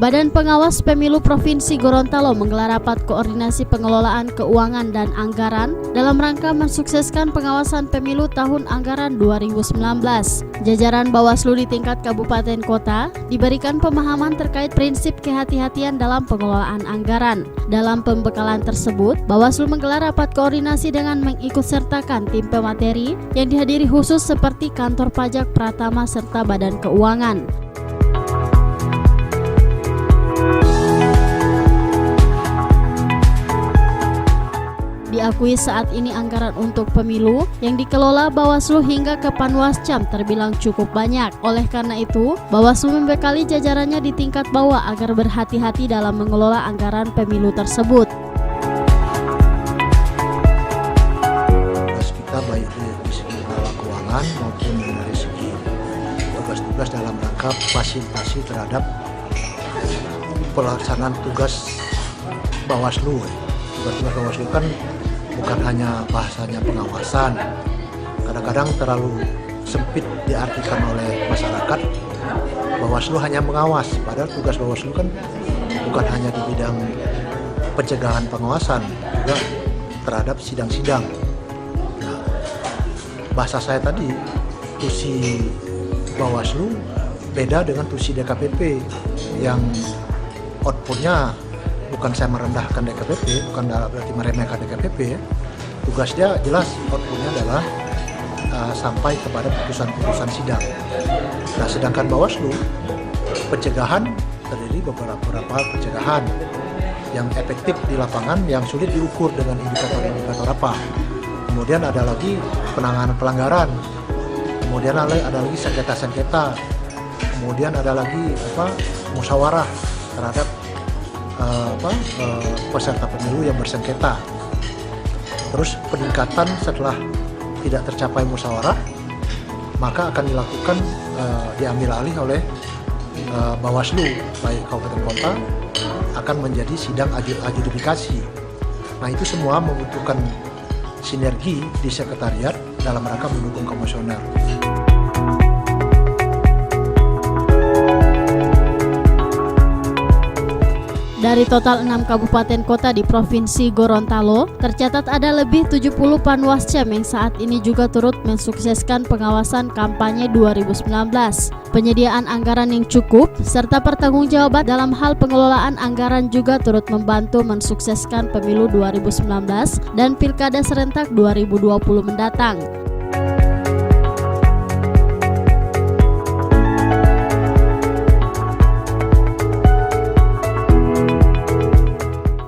Badan Pengawas Pemilu Provinsi Gorontalo menggelar rapat koordinasi pengelolaan keuangan dan anggaran dalam rangka mensukseskan pengawasan pemilu tahun anggaran 2019. Jajaran Bawaslu di tingkat kabupaten kota diberikan pemahaman terkait prinsip kehati-hatian dalam pengelolaan anggaran. Dalam pembekalan tersebut, Bawaslu menggelar rapat koordinasi dengan mengikutsertakan tim pemateri yang dihadiri khusus seperti kantor pajak Pratama serta Badan Keuangan. Diakui saat ini anggaran untuk pemilu yang dikelola Bawaslu hingga ke Panwascam terbilang cukup banyak. Oleh karena itu, Bawaslu membekali jajarannya di tingkat bawah agar berhati-hati dalam mengelola anggaran pemilu tersebut. Kita baik dari segi keuangan maupun dari segi tugas-tugas dalam rangka fasilitasi terhadap pelaksanaan tugas Bawaslu. Tugas-tugas Bawaslu kan bukan hanya bahasanya pengawasan, kadang-kadang terlalu sempit diartikan oleh masyarakat. Bawaslu hanya mengawas, padahal tugas Bawaslu kan bukan hanya di bidang pencegahan pengawasan, juga terhadap sidang-sidang. Nah, bahasa saya tadi, tusi Bawaslu beda dengan tusi DKPP yang outputnya bukan saya merendahkan DKPP, bukan berarti meremehkan DKPP ya. Tugas dia jelas outputnya adalah sampai kepada putusan-putusan sidang. Nah, sedangkan Bawaslu pencegahan terdiri beberapa pencegahan yang efektif di lapangan yang sulit diukur dengan indikator-indikator apa. Kemudian ada lagi penanganan pelanggaran. Kemudian ada lagi sengketa-sengketa. Kemudian ada lagi musyawarah terhadap peserta pemilu yang bersengketa. Terus peningkatan setelah tidak tercapai musyawarah, maka akan dilakukan diambil alih oleh Bawaslu baik kabupaten kota akan menjadi sidang adjudikasi. Nah, itu semua membutuhkan sinergi di sekretariat dalam rangka mendukung komisioner. Dari total 6 kabupaten kota di Provinsi Gorontalo, tercatat ada lebih 70 Panwascam yang saat ini juga turut mensukseskan pengawasan kampanye 2019. Penyediaan anggaran yang cukup, serta pertanggungjawaban dalam hal pengelolaan anggaran juga turut membantu mensukseskan pemilu 2019 dan Pilkada serentak 2020 mendatang.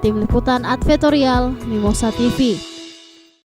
Tim Liputan Advertorial Mimosa TV.